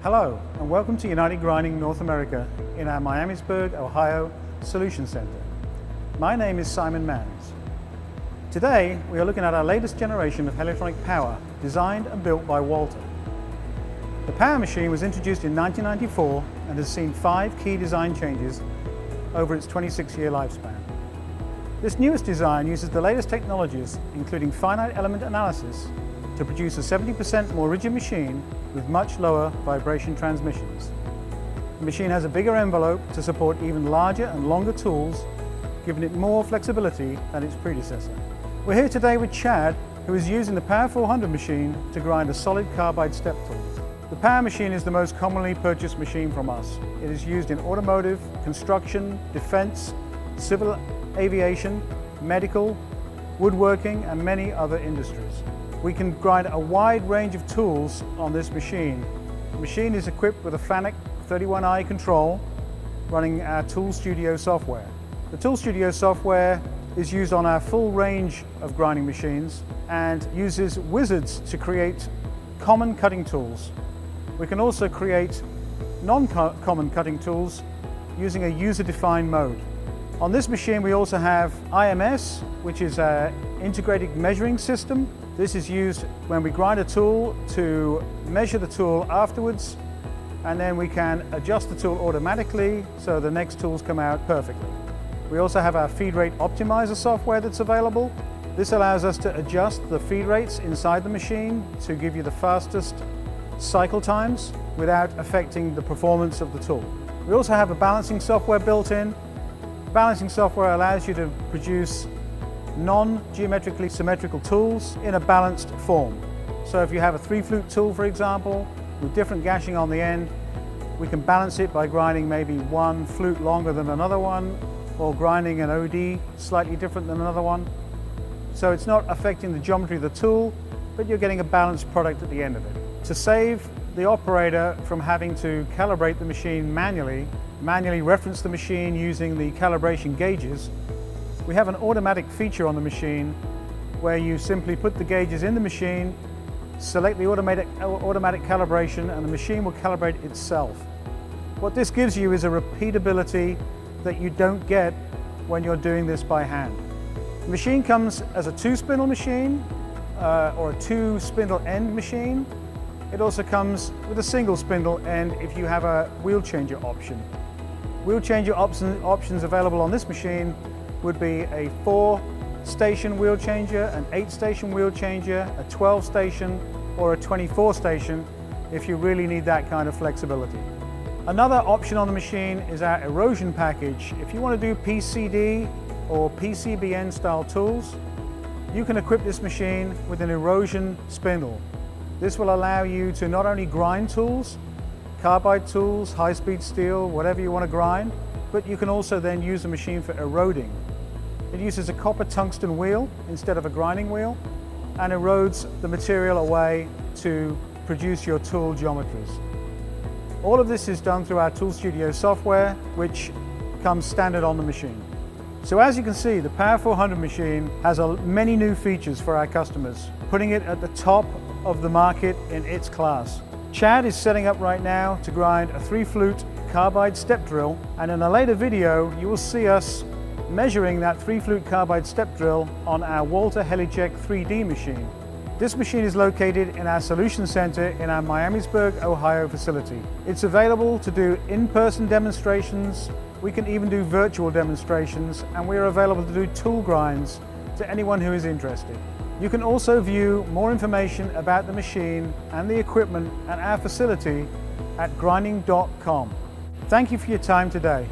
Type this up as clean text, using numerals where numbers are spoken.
Hello and welcome to United Grinding North America in our Miamisburg, Ohio Solution Center. My name is Simon Manns. Today we are looking at our latest generation of HELITRONIC power designed and built by Walter. The power machine was introduced in 1994 and has seen 5 key design changes over its 26-year lifespan. This newest design uses the latest technologies including finite element analysis to produce a 70% more rigid machine with much lower vibration transmissions. The machine has a bigger envelope to support even larger and longer tools, giving it more flexibility than its predecessor. We're here today with Chad, who is using the Power 400 machine to grind a solid carbide step tool. The Power machine is the most commonly purchased machine from us. It is used in automotive, construction, defense, civil aviation, medical, woodworking, and many other industries. We can grind a wide range of tools on this machine. The machine is equipped with a FANUC 31i control running our Tool Studio software. The Tool Studio software is used on our full range of grinding machines and uses wizards to create common cutting tools. We can also create non-common cutting tools using a user-defined mode. On this machine we also have IMS, which is an integrated measuring system. This is used when we grind a tool to measure the tool afterwards, and then we can adjust the tool automatically so the next tools come out perfectly. We also have our feed rate optimizer software that's available. This allows us to adjust the feed rates inside the machine to give you the fastest cycle times without affecting the performance of the tool. We also have a balancing software built in. Balancing software allows you to produce non-geometrically symmetrical tools in a balanced form. So if you have a 3-flute tool, for example, with different gashing on the end, we can balance it by grinding maybe one flute longer than another one, or grinding an OD slightly different than another one. So it's not affecting the geometry of the tool, but you're getting a balanced product at the end of it. To save the operator from having to calibrate the machine manually reference the machine using the calibration gauges, we have an automatic feature on the machine where you simply put the gauges in the machine, select the automatic calibration, and the machine will calibrate itself. What this gives you is a repeatability that you don't get when you're doing this by hand. The machine comes as a 2-spindle machine or a 2-spindle end machine. It also comes with a single spindle end if you have a wheel changer option. Wheel changer options available on this machine would be a 4-station wheel changer, an 8-station wheel changer, a 12-station, or a 24-station if you really need that kind of flexibility. Another option on the machine is our Erosion Package. If you want to do PCD or PCBN style tools, you can equip this machine with an erosion spindle. This will allow you to not only grind tools, carbide tools, high-speed steel, whatever you want to grind, but you can also then use the machine for eroding. It uses a copper tungsten wheel instead of a grinding wheel and erodes the material away to produce your tool geometries. All of this is done through our Tool Studio software, which comes standard on the machine. So as you can see, the Power 400 machine has many new features for our customers, putting it at the top of the market in its class. Chad is setting up right now to grind a 3-flute carbide step drill, and in a later video you will see us measuring that 3-flute carbide step drill on our Walter HeliCheck 3D machine. This machine is located in our Solution Center in our Miamisburg, Ohio facility. It's available to do in-person demonstrations. We can even do virtual demonstrations, and we are available to do tool grinds to anyone who is interested. You can also view more information about the machine and the equipment at our facility at grinding.com. Thank you for your time today.